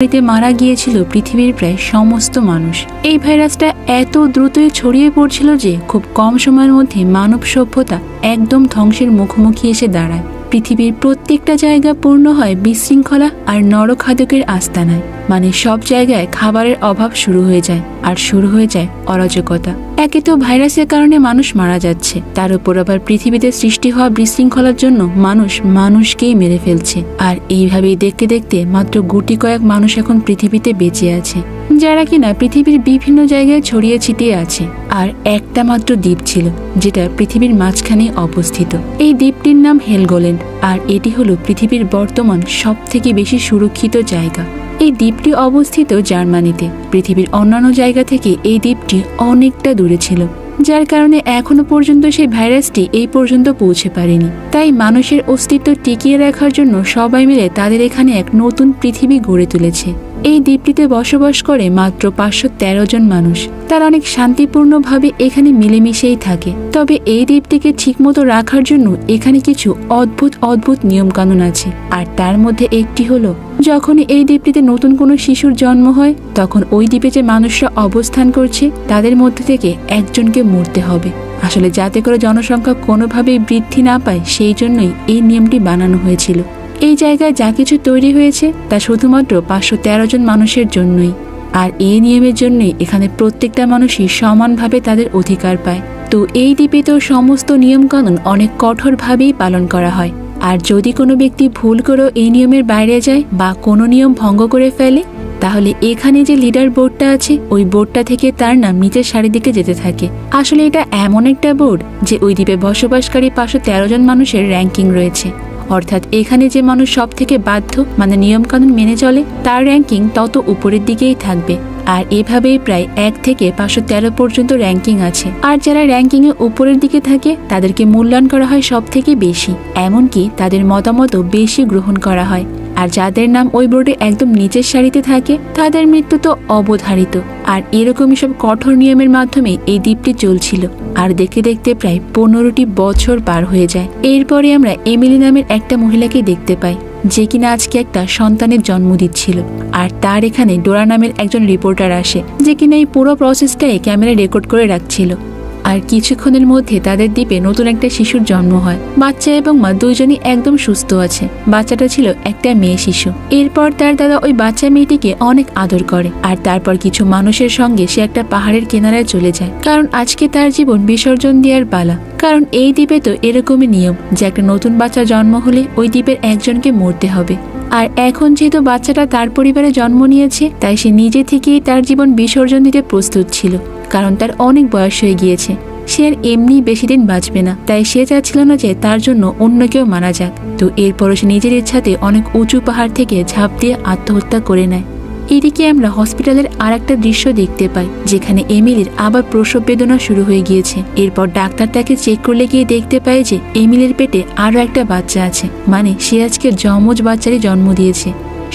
এতে মারা গিয়েছিল পৃথিবীর প্রায় সমস্ত মানুষ। এই ভাইরাসটা এত দ্রুতই ছড়িয়ে পড়ছিল যে খুব কম সময়ের মধ্যে মানব সভ্যতা একদম ধ্বংসের মুখোমুখি এসে দাঁড়ায়। পৃথিবীর প্রত্যেকটা জায়গা পূর্ণ হয় বিশৃঙ্খলা আর নরখাদকের আস্তানায়। মানে সব জায়গায় খাবারের অভাব শুরু হয়ে যায়, আর শুরু হয়ে যায় অরাজকতা। একে তো ভাইরাসের কারণে মানুষ মারা যাচ্ছে, তার উপর আবার পৃথিবীতে সৃষ্টি হওয়া বিশৃঙ্খলার জন্য মানুষ মানুষকেই মেরে ফেলছে। আর এইভাবেই দেখতে দেখতে মাত্র গুটি কয়েক মানুষ এখন পৃথিবীতে বেঁচে আছে, যারা কিনা পৃথিবীর বিভিন্ন জায়গায় ছড়িয়ে ছিটিয়ে আছে। আর একটা মাত্র দ্বীপ ছিল যেটা পৃথিবীর মাঝখানে অবস্থিত। এই দ্বীপটির নাম হেলগোল্যান্ড, আর এটি হলো পৃথিবীর বর্তমান সব থেকে বেশি সুরক্ষিত জায়গা। এই দ্বীপটি অবস্থিত জার্মানিতে। পৃথিবীর অন্যান্য জায়গা থেকে এই দ্বীপটি অনেকটা দূরে ছিল, যার কারণে এখনো পর্যন্ত সেই ভাইরাসটি এই পর্যন্ত পৌঁছে পারেনি। তাই মানুষের অস্তিত্ব টিকিয়ে রাখার জন্য সবাই মিলে তাদের এখানে এক নতুন পৃথিবী গড়ে তুলেছে। এই দ্বীপটিতে বসবাস করে মাত্র 513 জন মানুষ। তারা অনেক শান্তিপূর্ণভাবে এখানে মিলেমিশেই থাকে। তবে এই দ্বীপটিকে ঠিকমতো রাখার জন্য এখানে কিছু অদ্ভুত অদ্ভুত নিয়ম কানুন আছে। আর তার মধ্যে একটি হলো, যখনই এই দ্বীপটিতে নতুন কোনো শিশুর জন্ম হয়, তখন ওই দ্বীপে যে মানুষরা অবস্থান করছে তাদের মধ্যে থেকে একজনকে মরতে হবে। আসলে যাতে করে জনসংখ্যা কোনোভাবেই বৃদ্ধি না পায়, সেই জন্যই এই নিয়মটি বানানো হয়েছিল। এই জায়গায় যা কিছু তৈরি হয়েছে তা শুধুমাত্র 513 জন মানুষের জন্যই। আর এই নিয়মের জন্যই এখানে প্রত্যেকটা মানুষই সমানভাবে তাদের অধিকার পায়। তো এই দ্বীপে তো সমস্ত নিয়মকানুন অনেক কঠোরভাবেই পালন করা হয়। আর যদি কোনো ব্যক্তি ভুল করেও এই নিয়মের বাইরে যায় বা কোনো নিয়ম ভঙ্গ করে ফেলে, তাহলে এখানে যে লিডার বোর্ডটা আছে, ওই বোর্ডটা থেকে তার নাম নিচের সারির দিকে যেতে থাকে। আসলে এটা এমন একটা বোর্ড যে ওই দ্বীপে বসবাসকারী 513 জন মানুষের র্যাঙ্কিং রয়েছে। অর্থাৎ এখানে যে মানুষ সব থেকে বাধ্য, মানে নিয়মকানুন মেনে চলে, তার র্যাঙ্কিং তত উপরের দিকেই থাকবে। আর এভাবেই প্রায় 1 থেকে 513 পর্যন্ত র্যাঙ্কিং আছে। আর যারা র্যাঙ্কিং এ উপরের দিকে থাকে তাদেরকে মূল্যায়ন করা হয় সব থেকে বেশি, এমনকি তাদের মতামতও বেশি গ্রহণ করা হয়। আর যাদের নাম ওই বোর্ডে একদম নিচের সারিতে থাকে তাদের মৃত্যু তো অবধারিত। আর এরকমই সব কঠোর নিয়মের মাধ্যমে এই দ্বীপটি চলছিল। আর দেখতে দেখতে প্রায় 15টি বছর পার হয়ে যায়। এরপরে আমরা এমিলি নামের একটা মহিলাকে দেখতে পাই, যে কিনা আজকে একটা সন্তানের জন্ম দিচ্ছিল। আর তার এখানে ডোরা নামের একজন রিপোর্টার আসে, যে কিনা এই পুরো প্রসেসটাই ক্যামেরায় রেকর্ড করে রাখছিল। আর কিছুক্ষণের মধ্যে তাদের দ্বীপে নতুন একটা শিশুর জন্ম হয়। বাচ্চা এবং মা দুইজনই একদম সুস্থ আছে। বাচ্চাটা ছিল একটা মেয়ে শিশু। এরপর তার দাদা ওই বাচ্চা মেয়েটিকে অনেক আদর করে। আর তারপর কিছু মানুষের সঙ্গে সে একটা পাহাড়ের কিনারায় চলে যায়, কারণ আজকে তার জীবন বিসর্জন দেওয়ার পালা। কারণ এই দ্বীপে তো এরকমই নিয়ম যে একটা নতুন বাচ্চা জন্ম হলে ওই দ্বীপের একজনকে মরতে হবে। আর এখন যেহেতু বাচ্চাটা তার পরিবারে জন্ম নিয়েছে, তাই সে নিজে থেকেই তার জীবন বিসর্জন দিতে প্রস্তুত ছিল, কারণ তার অনেক বয়স হয়ে গিয়েছে। সে আর এমনি বেশি দিন বাঁচবে না, তাই সে চাচ্ছিল না যে তার জন্য অন্য কেউ মারা যাক। তো এরপরও সে নিজের ইচ্ছাতে অনেক উঁচু পাহাড় থেকে ঝাঁপ দিয়ে আত্মহত্যা করে নেয়। এদিকে আমরা হসপিটালের আর একটা দৃশ্য দেখতে পাই, যেখানে এমিলির আবার প্রসব বেদনা শুরু হয়ে গিয়েছে। এরপর ডাক্তার তাকে চেক করলে গিয়ে দেখতে পায় যে এমিলির পেটে আরো একটা বাচ্চা আছে, মানে সে আজকে যমজ বাচ্চারই জন্ম দিয়েছে।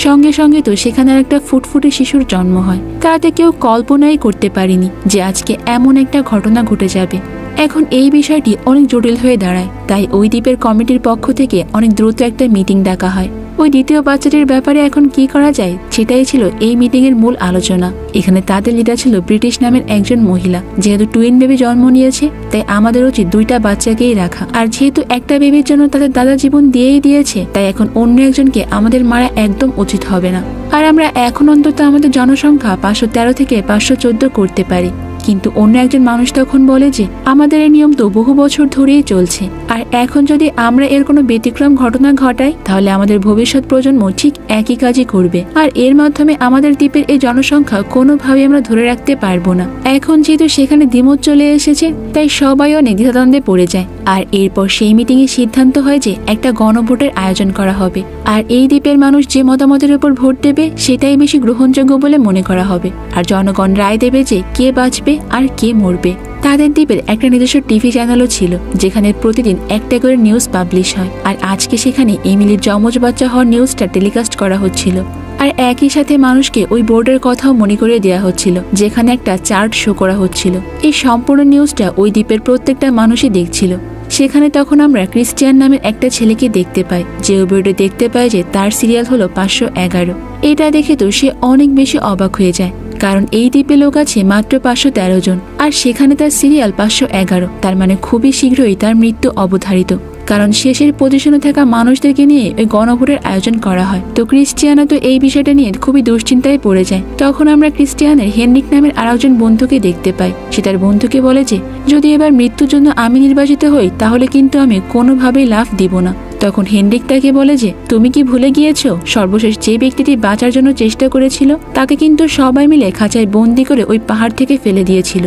সঙ্গে সঙ্গে তো সেখানে আর একটা ফুটফুটে শিশুর জন্ম হয়। তাতে কেউ কল্পনাই করতে পারেনি যে আজকে এমন একটা ঘটনা ঘটে যাবে। এখন এই বিষয়টি অনেক জটিল হয়ে দাঁড়ায়, তাই ওই দ্বীপের কমিটির পক্ষ থেকে অনেক দ্রুত একটা মিটিং ডাকা হয়। ওই দ্বিতীয় বাচ্চাটির ব্যাপারে এখন কি করা যায় সেটাই ছিল এই মিটিং এর মূল আলোচনা। এখানে তাদের লিডার ছিল ব্রিটিশ নামের একজন মহিলা। যেহেতু টুইন বেবি জন্ম নিয়েছে, তাই আমাদের উচিত 2টা বাচ্চাকেই রাখা। আর যেহেতু একটা বেবির জন্য তাদের দাদা জীবন দিয়েই দিয়েছে, তাই এখন অন্য একজনকে আমাদের মারা একদম উচিত হবে না। আর আমরা এখন অন্তত আমাদের জনসংখ্যা 513 থেকে 514 করতে পারি। কিন্তু অন্য একজন মানুষ তখন বলে যে আমাদের এই নিয়ম তো বহু বছর ধরেই চলছে, আর এখন যদি আমরা এর কোনো ব্যতিক্রম ঘটনা ঘটাই, তাহলে আমাদের ভবিষ্যৎ প্রজন্ম ঠিক একই কাজই করবে। আর এর মাধ্যমে আমাদের দ্বীপের এই জনসংখ্যা কোনোভাবে আমরা ধরে রাখতে পারবো না। এখন যেহেতু সেখানে দ্বিমত চলে এসেছে, তাই সবাই অনেক দ্বিধাদ্বন্দ্বে পড়ে যায়। আর এরপর সেই মিটিং এ সিদ্ধান্ত হয় যে একটা গণভোটের আয়োজন করা হবে। আর এই দ্বীপের মানুষ যে মতামতের উপর ভোট দেবে সেটাই বেশি গ্রহণযোগ্য বলে মনে করা হবে। আর জনগণ রায় দেবে যে কে বাঁচবে আর কে মরবে। তাদের দ্বীপের একটা নিজস্ব টিভি চ্যানেলও ছিল, যেখানে প্রতিদিন একটা করে নিউজ পাবলিশ হয়। আর আজকে সেখানে এমিলির যমজ বাচ্চা হওয়ার নিউজটা টেলিকাস্ট করা হচ্ছিল। আর একই সাথে মানুষকে ওই বোর্ডের কথাও মনে করিয়ে দেওয়া হচ্ছিল, যেখানে একটা চার্ট শো করা হচ্ছিল। এই সম্পূর্ণ নিউজটা ওই দ্বীপের প্রত্যেকটা মানুষই দেখছিল। সেখানে তখন আমরা ক্রিস্টিয়ান নামের একটা ছেলেকে দেখতে পাই, যে বোর্ডে দেখতে পাই যে তার সিরিয়াল হলো 511। এটা দেখে তো সে অনেক বেশি অবাক হয়ে যায়, কারণ এই দ্বীপে লোক আছে মাত্র 513 জন, আর সেখানে তার সিরিয়াল 511। তার মানে খুবই শীঘ্রই তার মৃত্যু অবধারিত, কারণ শেষের পজিশনে থাকা মানুষদেরকে নিয়ে ওই গণভোটের আয়োজন করা হয়। তো ক্রিস্টিয়ানা তো এই বিষয়টা নিয়ে খুবই দুশ্চিন্তায় পড়ে যায়। তখন আমরা ক্রিস্টিয়ানের হেনরিক নামের আরেকজন বন্ধুকে দেখতে পাই। সে তার বন্ধুকে বলে যে যদি এবার মৃত্যুর জন্য আমি নির্বাচিত হই তাহলে কিন্তু আমি কোনোভাবেই লাফ দিব না। তখন হেনরিক তাকে বলে যে তুমি কি ভুলে গিয়েছো সর্বশেষ যে ব্যক্তিটি বাঁচার জন্য চেষ্টা করেছিল তাকে কিন্তু সবাই মিলে খাঁচায় বন্দি করে ওই পাহাড় থেকে ফেলে দিয়েছিল,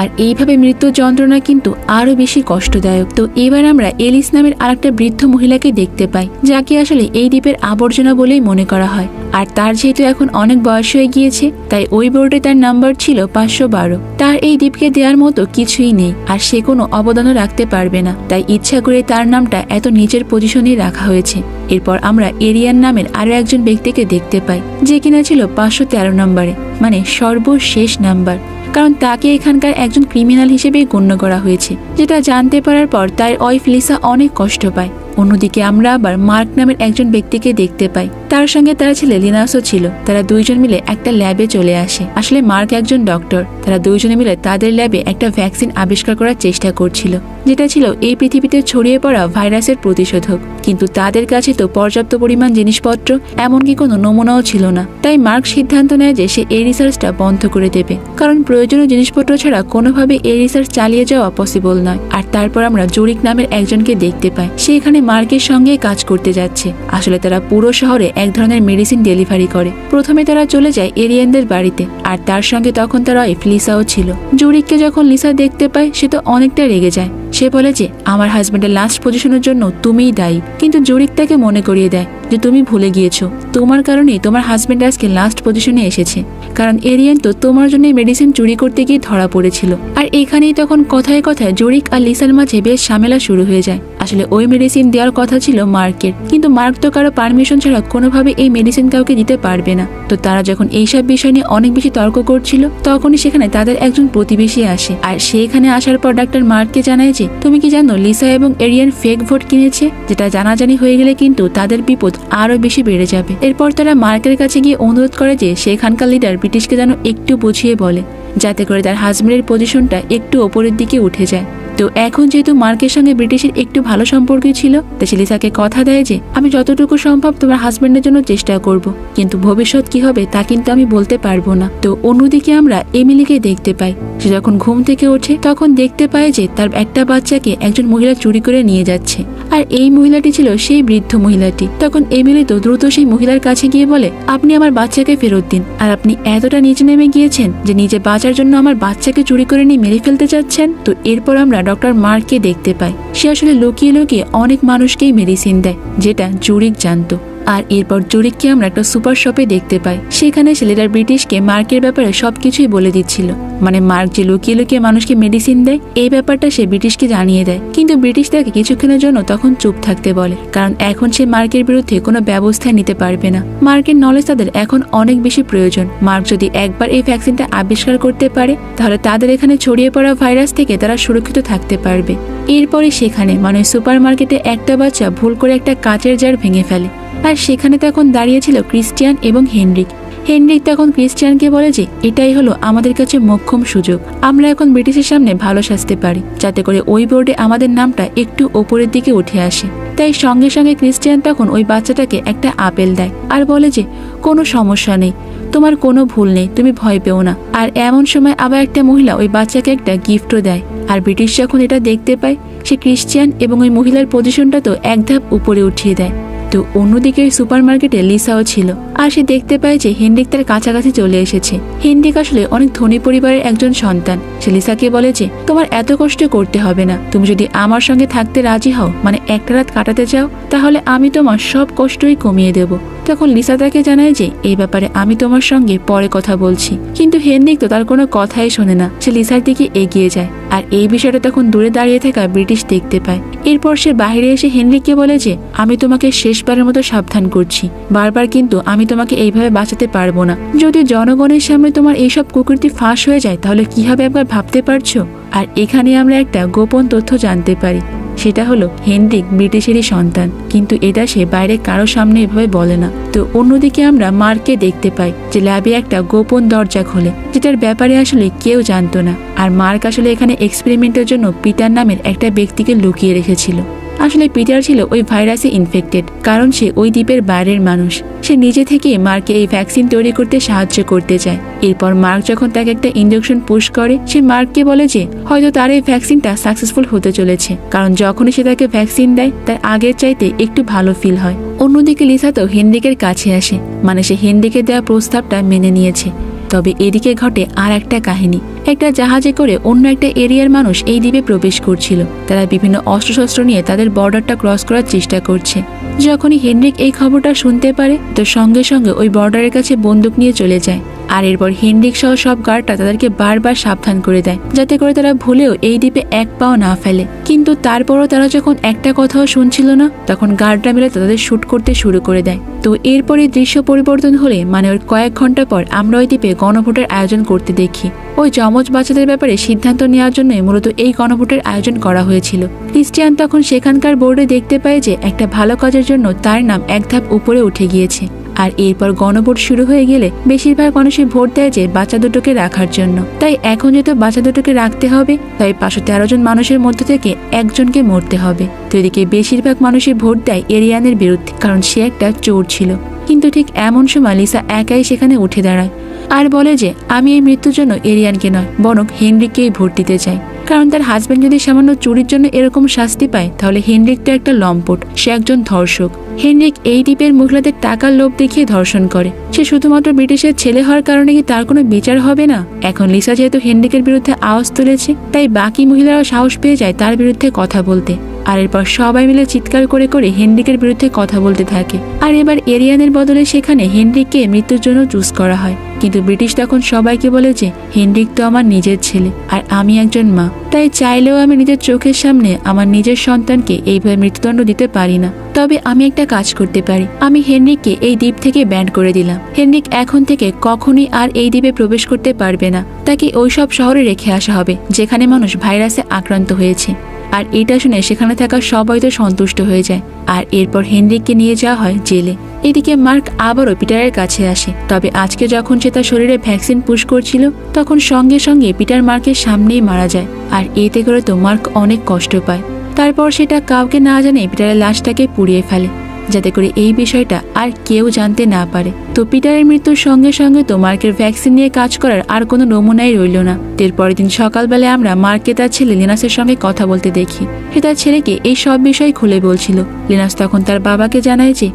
আর এইভাবে মৃত্যু যন্ত্রণা কিন্তু আরো বেশি কষ্টদায়ক। তো এবার আমরা এলিস নামের আরেকটা বৃদ্ধ মহিলাকে দেখতে পাই, যাকে আসলে এই দ্বীপের আবর্জনা বলেই মনে করা হয়। আর তার যেহেতু এখন অনেক বয়স হয়ে গিয়েছে, তাই ওই বোর্ডে তার নাম্বার ছিল 512। তার এই দ্বীপকে দেওয়ার মতো কিছুই নেই, আর সে কোনো অবদানও রাখতে পারবে না, তাই ইচ্ছা করে তার নামটা এত নিচের পজিশনে রাখা হয়েছে। এরপর আমরা এরিয়ান নামের আরো একজন ব্যক্তিকে দেখতে পাই, যে কিনা ছিল 513 নম্বরে, মানে সর্বশেষ নাম্বার, কারণ তাকে এখানকার একজন ক্রিমিনাল হিসেবে গণ্য করা হয়েছে। যেটা জানতে পারার পর তার ওয়াইফ লিসা অনেক কষ্ট পায়। অন্যদিকে আমরা আবার মার্ক নামের একজন ব্যক্তিকে দেখতে পাই, তার সঙ্গে তার ছেলে লিনাসও ছিল। তারা দুইজন মিলে একটা ল্যাবে চলে আসে। আসলে মার্ক একজন ডক্টর, তারা দুইজনে মিলে তাদের ল্যাবে একটা ভ্যাকসিন আবিষ্কার করার চেষ্টা করছিল, যেটা ছিল এই পৃথিবীতে ছড়িয়ে পড়া ভাইরাসের প্রতিষেধক। কিন্তু তাদের কাছে তো পর্যাপ্ত পরিমাণ জিনিসপত্র, এমনকি কোনো নমুনাও ছিল না। তাই মার্ক সিদ্ধান্ত নেয় যে সে এই রিসার্চটা বন্ধ করে দেবে, কারণ প্রয়োজনীয় জিনিসপত্র ছাড়া কোনোভাবে এই রিসার্চ চালিয়ে যাওয়া পসিবল নয়। আর তারপর আমরা জুরিক নামের একজনকে দেখতে পাই, সে এখানে মার্কের সঙ্গে কাজ করতে যাচ্ছে। আসলে তারা পুরো শহরে এক ধরনের মেডিসিন ডেলিভারি করে। প্রথমে তারা চলে যায় এরিয়ানদের বাড়িতে, আর তার সঙ্গে তখন তার ওয়াইফ লিসাও ছিল। জুরিককে যখন লিসা দেখতে পায় সে তো অনেকটা রেগে যায়। সে বলে যে আমার হাজবেন্ডের লাস্ট পজিশনের জন্য তুমিই দায়ী, কিন্তু জুরিক তাকে মনে করিয়ে দেয় যে তুমি ভুলে গিয়েছো, তোমার কারণেই তোমার হাজবেন্ড আজকে লাস্ট পজিশনে এসেছে, কারণ এরিয়ান তো তোমার জন্য মেডিসিন চুরি করতে গিয়ে ধরা পড়েছিল। আর এখানেই তখন কথায় কথায় জুরিক আর লিসার মাঝে বেশ ঝামেলা শুরু হয়ে যায়। আসলে ওই মেডিসিন দেওয়ার কথা ছিল মার্কের, কিন্তু মার্ক তো কারো পারমিশন ছাড়া কোনোভাবে এই মেডিসিন কাউকে দিতে পারবে না। তো তারা যখন এইসব বিষয় নিয়ে অনেক বেশি তর্ক করছিল, তখনই সেখানে তাদের একজন প্রতিবেশী আসে। আর সে এখানে আসার পর ডাক্তার মার্ককে জানায় যে তুমি কি জানো লিসা এবং এরিয়ান ফেক ভোট কিনেছে, যেটা জানাজানি হয়ে গেলে কিন্তু তাদের বিপদ আরো বেশি বেড়ে যাবে। এরপর তারা মার্কের কাছে গিয়ে অনুরোধ করে যে সেখানকার লিডার ব্রিটিশকে যেন একটু বুঝিয়ে বলে, যাতে করে তার হাজবেন্ডের পজিশনটা একটু ওপরের দিকে উঠে যায়। তো এখন যেহেতু মার্কের সঙ্গে ব্রিটিশের একটু ভালো সম্পর্ক ছিল, তাই সে লিসাকে কথা দেয় যে আমি যতটুকু সম্ভব তোমার হাজবেন্ডের জন্য চেষ্টা করব, কিন্তু ভবিষ্যৎ কি হবে তা কিন্তু আমি বলতে পারবো না। তো অন্যদিকে আমরা এমিলিকে দেখতে পাই। সে যখন ঘুম থেকে ওঠে তখন দেখতে পায় যে তার একটা বাচ্চাকে একজন মহিলা চুরি করে নিয়ে যাচ্ছে, আর এই মহিলাটি ছিল সেই বৃদ্ধ মহিলাটি। তখন এমিলি তো দ্রুত সেই মহিলার কাছে গিয়ে বলে আপনি আমার বাচ্চাকে ফেরত দিন, আর আপনি এতটা নিচে নেমে গিয়েছেন যে নিজে বাঁচার জন্য আমার বাচ্চাকে চুরি করে নিয়ে মেরে ফেলতে চাচ্ছেন। তো এরপর আমরা ডক্টর মার্ককে দেখতে পাই। সে আসলে লুকিয়ে লুকিয়ে অনেক মানুষকেই মেডিসিন দেয়, যেটা জুরিক জানতো। আর এরপর জুরিককে আমরা একটা সুপার শপে দেখতে পাই। সেখানে ছেলেটার ব্রিটিশকে মার্কের ব্যাপারে সবকিছুই বলে দিচ্ছিল, মানে মার্ক যে লুকিয়ে লুকিয়ে মানুষকে মেডিসিন দেয় এই ব্যাপারটা সে ব্রিটিশকে জানিয়ে দেয়। কিন্তু ব্রিটিশ তাকে কিছুক্ষণের জন্য তখন চুপ থাকতে বলে, কারণ এখন সে মার্কের বিরুদ্ধে কোনো ব্যবস্থা নিতে পারবে না। মার্কের নলেজ তাদের এখন অনেক বেশি প্রয়োজন। মার্ক যদি একবার এই ভ্যাকসিনটা আবিষ্কার করতে পারে তাহলে তাদের এখানে ছড়িয়ে পড়া ভাইরাস থেকে তারা সুরক্ষিত থাকতে পারবে। এরপরে সেখানে মানে সুপার মার্কেটে একটা বাচ্চা ভুল করে একটা কাচের জার ভেঙে ফেলে, আর সেখানে তখন দাঁড়িয়েছিল ক্রিস্টিয়ান এবং হেনরিক। হেনরিক তখন ক্রিস্টিয়ানকে বলে যে এটাই হলো আমাদের কাছে মোক্ষম সুযোগ, আমরা এখন ব্রিটিশের সামনে ভালো সাজতে পারি, যাতে করে ওই বোর্ডে আমাদের নামটা একটু ওপরের দিকে উঠে আসে। তাই সঙ্গে সঙ্গে ক্রিস্টিয়ান তখন ওই বাচ্চাটাকে একটা আপেল দেয় আর বলে যে কোনো সমস্যা নেই, তোমার কোনো ভুল নেই, তুমি ভয় পেও না। আর এমন সময় আবার একটা মহিলা ওই বাচ্চাকে একটা গিফটও দেয়। আর ব্রিটিশ যখন এটা দেখতে পায় সে ক্রিস্টিয়ান এবং ওই মহিলার পজিশনটা তো এক ধাপ উপরে উঠিয়ে দেয়। তো অন্যদিকে ওই সুপার মার্কেটে লিসাও ছিল, আর সে দেখতে পায় যে হেনরিক তার কাছাকাছি চলে এসেছে। হেনরিক আসলে অনেক ধনী পরিবারের একজন সন্তান। সে লিসাকে বলে যে তোমার এত কষ্ট করতে হবে না, তুমি যদি আমার সঙ্গে থাকতে রাজি হও, মানে একটা রাত কাটাতে চাও, তাহলে আমি তোমার সব কষ্টই কমিয়ে দেব। তখন লিসা তাকে জানায় যে এই ব্যাপারে আমি তোমার সঙ্গে পরে কথা বলছি, কিন্তু হেনরিক তো তার কোনো কথাই শোনে না। সে লিসার দিকে এগিয়ে যায়, আর এই বিষয়টা তখন দূরে দাঁড়িয়ে থাকা ব্রিটিশ দেখতে পায়। এরপর সে বাইরে এসে হেনরিককে বলে যে আমি তোমাকে শেষবারের মতো সাবধান করছি, বারবার কিন্তু আমি তোমাকে এইভাবে বাঁচাতে পারবো না। যদি জনগণের সামনে তোমার এইসব কুকীর্তি ফাঁস হয়ে যায় তাহলে কি হবে একবার ভাবতে পারছো? আর এখানে আমরা একটা গোপন তথ্য জানতে পারি, সেটা হলো হেনরিক ব্রিটিশেরই সন্তান, কিন্তু এটা সে বাইরে কারো সামনে এভাবে বলে না। তো অন্যদিকে আমরা মার্ককে দেখতে পাই যে ল্যাবে একটা গোপন দরজা খোলে, যেটার ব্যাপারে আসলে কেউ জানতো না। আর মার্ক আসলে এখানে এক্সপেরিমেন্টের জন্য পিটার নামের একটা ব্যক্তিকে লুকিয়ে রেখেছিল। আসলে পিটার ছিল ওই ভাইরাসে ইনফেক্টেড, কারণ সে ওই দ্বীপের বাইরের মানুষ। সে নিজে থেকে মার্ককে এই ভ্যাকসিন তৈরি করতে সাহায্য করতে চায়। এরপর মার্ক যখন তাকে একটা ইনজেকশন পুশ করে, সে মার্ককে বলে যে হয়তো তার এই ভ্যাকসিনটা সাকসেসফুল হতে চলেছে, কারণ যখনই সে তাকে ভ্যাকসিন দেয় তার আগের চাইতে একটু ভালো ফিল হয়। অন্যদিকে লিসা তো হেনরিকের কাছে আসে, মানে সে হেনরিকের দেওয়া প্রস্তাবটা মেনে নিয়েছে। তবে এদিকে ঘটে আর একটা কাহিনী। একটা জাহাজে করে অন্য একটা এরিয়ার মানুষ এই দ্বীপে প্রবেশ করছিল। তারা বিভিন্ন অস্ত্রশস্ত্র নিয়ে তাদের বর্ডারটা ক্রস করার চেষ্টা করছে। যখনই হেনরিক এই খবরটা শুনতে পারে, তো সঙ্গে সঙ্গে ওই বর্ডারের কাছে বন্দুক নিয়ে চলে যায়। আর এরপর হেনরিক সহ সব গার্ডরা তাদেরকে বারবার সাবধান করে দেয়, যাতে করে তারা ভুলেও এই দ্বীপে এক পাও না ফেলে। কিন্তু তারপরও তারা যখন একটা কথাও শুনছিল না, তখন গার্ডরা মিলে তাদের শুট করতে শুরু করে দেয়। তো এরপরে দৃশ্য পরিবর্তন হলে, মানে ওর কয়েক ঘন্টা পর আমরা ওই দ্বীপে গণভোটের আয়োজন করতে দেখি। ওই যমজ বাচ্চাদের ব্যাপারে সিদ্ধান্ত নেওয়ার জন্য মূলত এই গণভোটের আয়োজন করা হয়েছিল। ক্রিস্টিয়ান তখন সেখানকার বোর্ডে দেখতে পায় যে একটা ভালো কাজের জন্য তার নাম এক ধাপ উপরে উঠে গিয়েছে। আর এরপর গণভোট শুরু হয়ে গেলে বেশিরভাগ মানুষই ভোট দেয় যে বাচ্চা দুটোকে রাখার জন্য। তাই এখন যেহেতু বাচ্চা দুটোকে রাখতে হবে, তাই 513 জন মানুষের মধ্যে থেকে একজনকে মরতে হবে। তো এদিকে বেশিরভাগ মানুষই ভোট দেয় এরিয়ানের বিরুদ্ধে, কারণ সে একটা চোর ছিল। কিন্তু ঠিক এমন সময় লিসা একাই সেখানে উঠে দাঁড়ায় আর বলে যে আমি এই মৃত্যুর জন্য এরিয়ানকে নয়, বরং হেনরিককেই ভোট দিতে চাই। কারণ তার হাজবেন্ড যদি সামান্য চুরির জন্য এরকম শাস্তি পায়, তাহলে হেনরিক তো একটা লম্পট, সে একজন ধর্ষক। হেনরিক এই দ্বীপের মহিলাদের টাকার লোভ দেখিয়ে ধর্ষণ করে। সে শুধুমাত্র ব্রিটিশের ছেলে হওয়ার কারণে কি তার কোনো বিচার হবে না? এখন লিসা যেহেতু হেনরিকের বিরুদ্ধে আওয়াজ তুলেছে, তাই বাকি মহিলারাও সাহস পেয়ে যায় তার বিরুদ্ধে কথা বলতে। আর এরপর সবাই মিলে চিৎকার করে করে হেনরিকের বিরুদ্ধে কথা বলতে থাকে। আর এবার এরিয়ানের বদলে সেখানে হেনরিককে মৃত্যুর জন্য চুজ করা হয়। কিন্তু ব্রিটিশ তখন সবাইকে বলে যে হেনরিক তো আমার নিজের ছেলে, আর আমি একজন মা, তাই চাইলেও আমি নিজের চোখের সামনে আমার নিজের সন্তানকে এইভাবে মৃত্যুদণ্ড দিতে পারি না। তবে আমি একটা কাজ করতে পারি, আমি হেনরিককে এই দ্বীপ থেকে ব্যান করে দিলাম। হেনরিক এখন থেকে কখনোই আর এই দ্বীপে প্রবেশ করতে পারবে না। তাকে ওইসব শহরে রেখে আসা হবে যেখানে মানুষ ভাইরাসে আক্রান্ত হয়েছে। আর এটা শুনে সেখানে থাকা সবাই তো সন্তুষ্ট হয়ে যায়। আর এরপর হেনরিককে নিয়ে যাওয়া হয় জেলে। এদিকে মার্ক আবারও পিটারের কাছে আসে। তবে আজকে যখন সে তার শরীরে ভ্যাকসিন পুশ করছিল, তখন সঙ্গে সঙ্গে পিটার মার্কের সামনেই মারা যায়। আর এতে করে তো মার্ক অনেক কষ্ট পায়। তারপর সেটা কাউকে না জানে পিটারের লাশটাকে পুড়িয়ে ফেলে, যাতে করে এই বিষয়টা আর কেউ জানতে না পারে। তো পিটারের মৃত্যুর সঙ্গে সঙ্গে তো মার্কের ভ্যাকসিন নিয়ে কাজ করার আর কোনো নমুনাই রইল না। এরপরের দিন সকালবেলায় আমরা মার্ককে তার ছেলে লিনাসের সঙ্গে কথা বলতে দেখি। সে তার ছেলেকে এই সব বিষয় খুলে বলছিল। লিনাস তখন তার বাবাকে জানায় যে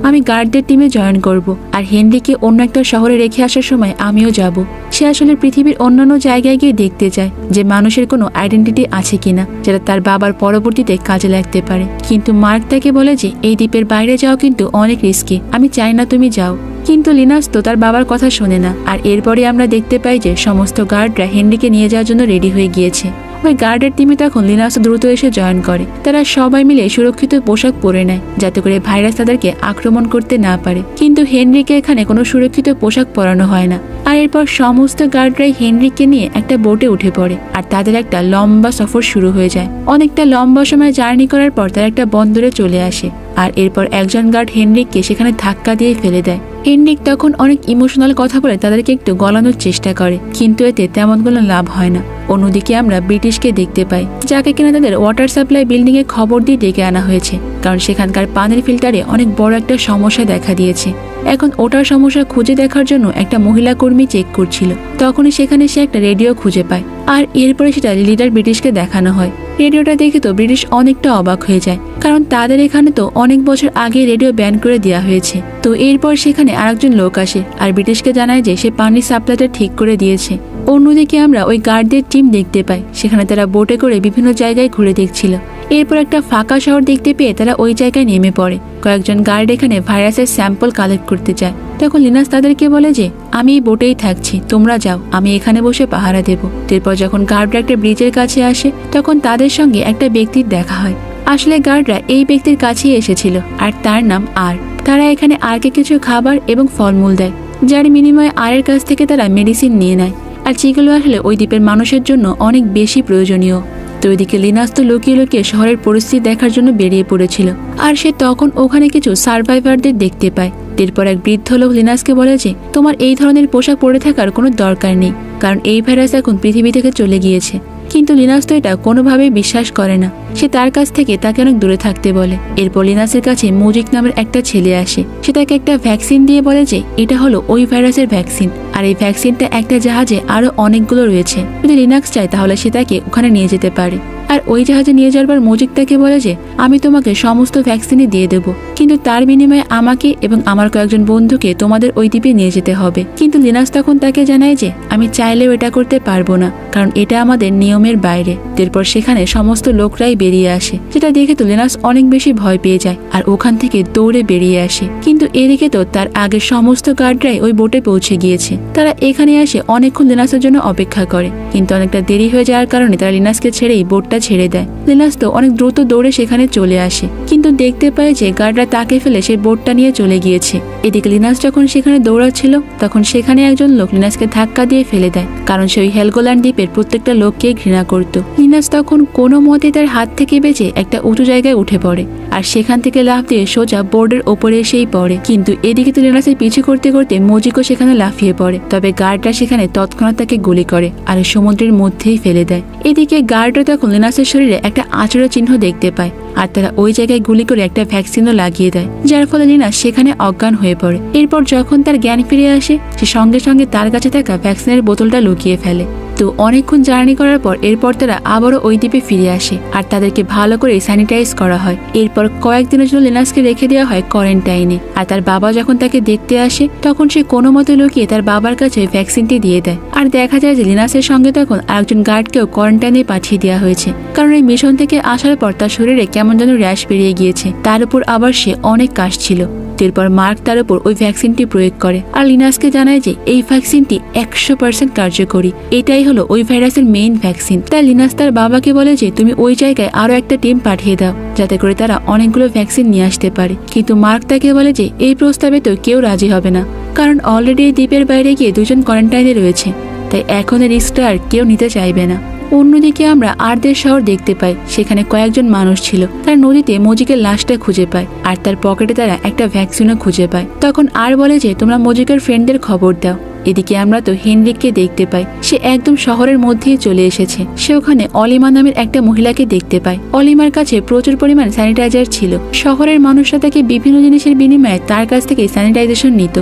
আমি গার্ডদের টিমে জয়েন করব, আর হেনরিকে অন্য একটা শহরে রেখে আসার সময় আমিও যাব। সে আসলে পৃথিবীর অন্যান্য জায়গায় গিয়ে দেখতে চায় যে মানুষের কোনো আইডেন্টিটি আছে কিনা, যেটা তার বাবার পরবর্তীতে কাজে লাগতে পারে। কিন্তু মার্ক তাকে বলে যে এই দ্বীপের বাইরে যাও কিন্তু অনেক রিস্কি, আমি চাই না তুমি যাও। কিন্তু লিনাস তো তার বাবার কথা শোনে না। আর এরপরে আমরা দেখতে পাই যে সমস্ত গার্ডরা হেনরিকে নিয়ে যাওয়ার জন্য রেডি হয়ে গিয়েছে। ওই গার্ডের টিমে তখন লিনাস দ্রুত এসে জয়েন করে। তারা সবাই মিলে সুরক্ষিত পোশাক পরে নেয়, যাতে করে ভাইরাস তাদেরকে আক্রমণ করতে না পারে। কিন্তু হেনরিকে এখানে কোনো সুরক্ষিত পোশাক পরানো হয় না। আর এরপর সমস্ত গার্ডরাই হেনরিককে নিয়ে একটা বোটে উঠে পড়ে, আর তাদের একটা লম্বা সফর শুরু হয়ে যায়। অনেকটা লম্বা সময় জার্নি করার পর তারা একটা বন্দরে চলে আসে। আর এরপর একজন গার্ড হেনরিককে সেখানে ধাক্কা দিয়ে ফেলে দেয়। হেনরিক তখন অনেক ইমোশনাল কথা বলে তাদেরকে একটু গলানোর চেষ্টা করে, কিন্তু এতে তেমন কোনো লাভ হয় না। অন্যদিকে আমরা ব্রিটিশকে দেখতে পাই, যাকে কিনা তাদের ওয়াটার সাপ্লাই বিল্ডিং এ খবর দিয়ে ডেকে আনা হয়েছে, কারণ সেখানকার পানির ফিল্টারে অনেক বড় একটা সমস্যা দেখা দিয়েছে। এখন ওটার সমস্যা খুঁজে দেখার জন্য একটা মহিলা কর্মী চেক করছিল। তখনই সেখানে সে একটা রেডিও খুঁজে পায়, আর এরপরে সেটা লিডার ব্রিটিশকে দেখানো হয়। রেডিওটা দেখে তো ব্রিটিশ অনেকটা অবাক হয়ে যায়, কারণ তাদের এখানে তো অনেক বছর আগে রেডিও ব্যান করে দেওয়া হয়েছে। তো এরপর সেখানে আরেকজন লোক আসে আর ব্রিটিশকে জানায় যে সে পানির সাপ্লাইটা ঠিক করে দিয়েছে। অন্যদিকে আমরা ওই গার্ডদের টিম দেখতে পাই, সেখানে তারা বোটে করে বিভিন্ন জায়গায় ঘুরে দেখছিল। এরপর একটা ফাঁকা শহর দেখতে পেয়ে তারা ওই জায়গায় নেমে পড়ে। কয়েকজন গার্ড এখানে ভাইরাসের স্যাম্পল কালেক্ট করতে যায়। তখন লিনাস তাদেরকে বলে যে আমি এই বোটেই থাকছি, তোমরা যাও, আমি এখানে বসে পাহারা দেব। এরপর যখন গার্ডরা একটা ব্রিজের কাছে আসে, তখন তাদের সঙ্গে একটা ব্যক্তির দেখা হয়। আসলে গার্ডরা এই ব্যক্তির কাছেই এসেছিল, আর তার নাম আর। তারা এখানে আরকে কিছু খাবার এবং ফলমূল দেয়, যার বিনিময়ে আরের কাছ থেকে তারা মেডিসিন নিয়ে নেয়, আর যেগুলো আসলে ওই দ্বীপের মানুষের জন্য অনেক বেশি প্রয়োজনীয়। তো এদিকে লিনাস তো লুকিয়ে লুকিয়ে শহরের পরিস্থিতি দেখার জন্য বেরিয়ে পড়েছিল, আর সে তখন ওখানে কিছু সার্ভাইভারদের দেখতে পায়। এরপর এক বৃদ্ধ লোক লিনাসকে বলে যে তোমার এই ধরনের পোশাক পরে থাকার কোনো দরকার নেই, কারণ এই ভাইরাস এখন পৃথিবী থেকে চলে গিয়েছে। কিন্তু লিনাস তো এটা কোনোভাবেই বিশ্বাস করে না। সে তার কাছ থেকে তাকে অনেক দূরে থাকতে বলে। এরপর লিনাসের কাছে মুজিক নামের একটা ছেলে আসে। সে তাকে একটা ভ্যাকসিন দিয়ে বলে যে এটা হলো ওই ভাইরাসের ভ্যাকসিন, আর এই ভ্যাকসিনটা একটা জাহাজে আরো অনেকগুলো রয়েছে। যদি লিনাক্স চায় তাহলে সে তাকে ওখানে নিয়ে যেতে পারে। আর ওই জাহাজে নিয়ে যাওয়ার মুজিক তাকে বলে যে আমি তোমাকে সমস্ত ভ্যাকসিনই দিয়ে দেবো, কিন্তু তার বিনিময়ে আমাকে এবং আমার কয়েকজন বন্ধুকে তোমাদের ওই দ্বীপে নিয়ে যেতে হবে। কিন্তু লিনাস তখন তাকে জানায় যে আমি চাইলেও এটা করতে পারবো না, কারণ এটা আমাদের নিয়মের বাইরে। এরপর সেখানে সমস্ত লোকরাই বেরিয়ে আসে, যেটা দেখে তো লিনাস অনেক বেশি ভয় পেয়ে যায় আর ওখান থেকে দৌড়ে বেরিয়ে আসে। কিন্তু এদিকে তো তার আগের সমস্ত গার্ডরাই ওই বোটে পৌঁছে গিয়েছে। তারা এখানে আসে অনেকক্ষণ লিনাসের জন্য অপেক্ষা করে, কিন্তু অনেকটা দেরি হয়ে যাওয়ার কারণে তারা লিনাসকে ছেড়েই বোটটা ছেড়ে দেয়। লিনাস তো অনেক দ্রুত দৌড়ে সেখানে চলে আসে, কিন্তু দেখতে পায় যে গার্ডরা তাকে ফেলে সেই বোটটা নিয়ে চলে গিয়েছে। এদিকে লিনাস যখন সেখানে দৌড়াচ্ছিল তখন সেখানে একজন লোক লিনাসকে ধাক্কা দিয়ে ফেলে দেয়, কারণ সে ওই হেলগোল্যান্ড দ্বীপের প্রত্যেকটা লোককে ঘৃণা করত। লিনাস তখন কোনো মতে তার হাত থেকে বেঁচে একটা উঁচু জায়গায় উঠে পড়ে, আর সেখান থেকে লাফ দিয়ে সোজা বোর্ডের ওপরে এসেই পড়ে। কিন্তু এদিকে তো লিনাসের পিছু করতে করতে মজিকও সেখানে লাফিয়ে পড়ে, তবে গার্ডরা সেখানে তৎক্ষণাৎ তাকে গুলি করে আর সমুদ্রের মধ্যেই ফেলে দেয়। এদিকে গার্ডরা তখন লিনাসের শরীরে একটা আঁচড়ের চিহ্ন দেখতে পায়, আর তারা ওই জায়গায় গুলি করে একটা ভ্যাকসিনও লাগিয়ে দেয়, যার ফলে লিনাস সেখানে অজ্ঞান হয়ে পড়ে। এরপর যখন তার জ্ঞান ফিরে আসে সে সঙ্গে সঙ্গে তার কাছে থাকা ভ্যাকসিনের বোতলটা লুকিয়ে ফেলে। তো অনেকক্ষণ জার্নি করার পর এরপর তারা আবারও ওই দ্বীপে ফিরে আসে, আর তাদেরকে ভালো করে স্যানিটাইজ করা হয়। এরপর কয়েকদিনের জন্য লিনাসকে রেখে দেওয়া হয় কোয়ারেন্টাইনে। আর তার বাবা যখন তাকে দেখতে আসে তখন সে কোনো মতে লুকিয়ে তার বাবার কাছে ভ্যাকসিনটি দিয়ে দেয়। আর দেখা যায় যে লিনাসের সঙ্গে তখন আরেকজন গার্ডকেও কোয়ারেন্টাইনে পাঠিয়ে দেওয়া হয়েছে, কারণ এই মিশন থেকে আসার পর তার শরীরে কেমন যেন র্যাশ বেরিয়ে গিয়েছে, তার উপর আবার সে অনেক কাশছিল। এরপর মার্ক তার উপর ওই ভ্যাকসিনটি প্রয়োগ করে আর লিনাসকে জানায় যে এই ভ্যাকসিনটি 100% কার্যকরী, এটাই হলো ওই ভাইরাসের মেইন ভ্যাকসিন। তাই লিনাস তার বাবাকে বলে যে তুমি ওই জায়গায় আরো একটা টিম পাঠিয়ে দাও, যাতে করে তারা অনেকগুলো ভ্যাকসিন নিয়ে আসতে পারে। কিন্তু মার্ক তাকে বলে যে এই প্রস্তাবে তো কেউ রাজি হবে না, কারণ অলরেডি এই দ্বীপের বাইরে গিয়ে দুজন কোয়ারেন্টাইনে রয়েছে, তাই এখন এর রিস্কটা আর কেউ নিতে চাইবে না। অন্যদিকে আমরা আর্দের শহর দেখতে পাই, সেখানে কয়েকজন মানুষ ছিল। তার নদীতে মজিকের লাশটা খুঁজে পায়, আর তার পকেটে তারা একটা ভ্যাকসিনও খুঁজে পায়। তখন আর বলে যে তোমরা মজিকের ফ্রেন্ডদের খবর দাও। এদিকে আমরা তো হেনরিককে দেখতে পাই, সে একদম শহরের মধ্যেই চলে এসেছে। সে ওখানে অলিমা নামের একটা মহিলাকে দেখতে পায়। অলিমার কাছে প্রচুর পরিমাণ স্যানিটাইজার ছিল। শহরের মানুষরা তাকে বিভিন্ন জিনিসের বিনিময়ে তার কাছ থেকে স্যানিটাইজেশন নিত,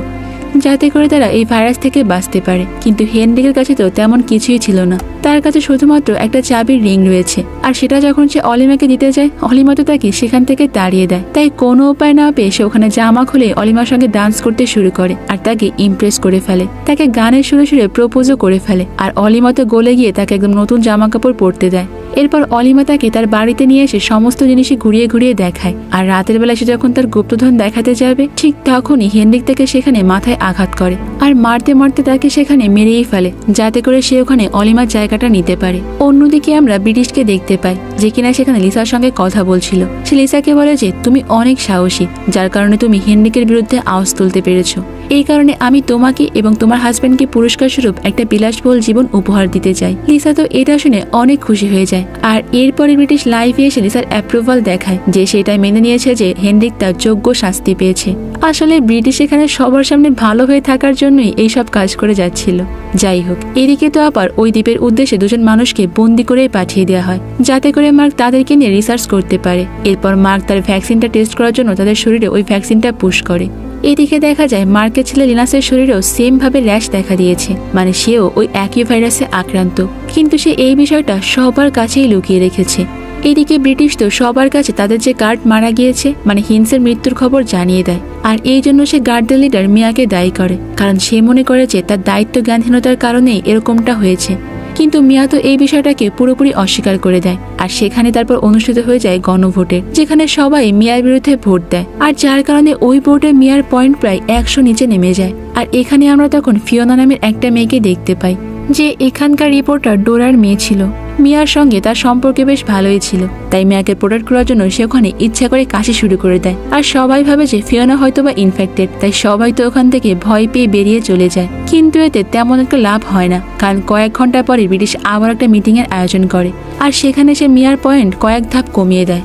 যাতে করে তারা এই ভাইরাস থেকে বাঁচতে পারে। কিন্তু হেনরিকের কাছে তো তেমন কিছুই ছিল না, তার কাছে শুধুমাত্র একটা চাবির রিং রয়েছে, আর সেটা যখন সে অলিমাকে দিতে যায় অলিমা তো তাকে সেখান থেকে তাড়িয়ে দেয়। তাই কোনো উপায় না পেয়ে সে ওখানে জামা খুলে অলিমার সঙ্গে ডান্স করতে শুরু করে আর তাকে ইমপ্রেস করে ফেলে, তাকে গানের সুরে সুরে প্রপোজও করে ফেলে। আর অলিমা তো গলে গিয়ে তাকে একদম নতুন জামা কাপড় পরতে দেয়। এরপর অলিমা তাকে তার বাড়িতে নিয়ে এসে সমস্ত জিনিসই ঘুরিয়ে ঘুরিয়ে দেখায়। আর রাতের বেলা সে যখন তার গুপ্তধন দেখাতে যাবে ঠিক তখনই হেনরিক তাকে সেখানে মাথায় আঘাত করে আর মারতে মারতে তাকে সেখানে মেরেই ফেলে, যাতে করে সে ওখানে অলিমার জায়গাটা নিতে পারে। অন্যদিকে আমরা ব্রিটিশকে দেখতে পাই, যে কিনা সেখানে লিসার সঙ্গে কথা বলছিল। সে লিসাকে বলে যে তুমি অনেক সাহসী, যার কারণে তুমি হেনরিকের বিরুদ্ধে আওয়াজ তুলতে পেরেছো। এই কারণে আমি তোমাকে এবং তোমার হাজবেন্ডকে পুরস্কার স্বরূপ একটা বিলাসবহুল জীবন উপহার দিতে চাই। লিসা তো এটা শুনে অনেক খুশি হয়ে যায়। আর এরপরে ব্রিটিশ লাইভে এসে লিসার অ্যাপ্রুভাল দেখায় যে সেটা মেনে নিয়েছে যে হেনরিক তার যোগ্য শাস্তি পেয়েছে। আসলে ব্রিটিশ এখানে সবার সামনে ভালো হয়ে থাকার জন্যই এইসব কাজ করে যাচ্ছিল। যাই হোক, এদিকে তো আবার ওই দ্বীপের উদ্দেশ্যে দুজন মানুষকে বন্দি করে পাঠিয়ে দেওয়া হয়, যাতে করে মার্ক তাদেরকে নিয়ে রিসার্চ করতে পারে। এরপর মার্ক তার ভ্যাকসিনটা টেস্ট করার জন্য তাদের শরীরে ওই ভ্যাকসিনটা পুশ করে। এদিকে দেখা যায় মার্কের ছেলে লিনাসের শরীরেও সেম ভাবে র্যাশ দেখা দিয়েছে, মানে সেও ওই একই ভাইরাসে আক্রান্ত, কিন্তু সে এই বিষয়টা সবার কাছেই লুকিয়ে রেখেছে। এদিকে ব্রিটিশ তো সবার কাছে তাদের যে গার্ড মারা গিয়েছে মানে হিন্সের মৃত্যুর খবর জানিয়ে দেয়, আর এই জন্য সে গার্ডদের লিডার মিয়াকে দায়ী করে, কারণ সে মনে করে যে তার দায়িত্ব জ্ঞানহীনতার কারণেই এরকমটা হয়েছে। কিন্তু মিয়া তো এই বিষয়টাকে পুরোপুরি অস্বীকার করে দেয়, আর সেখানে তারপর অনুষ্ঠিত হয়ে যায় গণভোটের, যেখানে সবাই মিয়ার বিরুদ্ধে ভোট দেয়, আর যার কারণে ওই ভোটে মিয়ার পয়েন্ট প্রায় 100 নিচে নেমে যায়। আর এখানে আমরা তখন ফিওনা নামের একটা মেয়েকে দেখতে পাই, যে এখানকার রিপোর্টার ডোরার মেয়ে ছিল। মিয়ার সঙ্গে তার সম্পর্কে বেশ ভালোই ছিল, তাই মিয়াকে প্রোটেক্ট করার জন্য সে ওখানে ইচ্ছা করে কাশি শুরু করে দেয়। আর সবাই ভাবে যে ফিওনা হয়তোবা ইনফেক্টেড, তাই সবাই তো ওখান থেকে ভয় পেয়ে বেরিয়ে চলে যায়। কিন্তু এতে তেমন একটা লাভ হয় না, কারণ কয়েক ঘন্টা পরে ব্রিটিশ আবার একটা মিটিং এর আয়োজন করে, আর সেখানে সে মিয়ার পয়েন্ট কয়েক ধাপ কমিয়ে দেয়।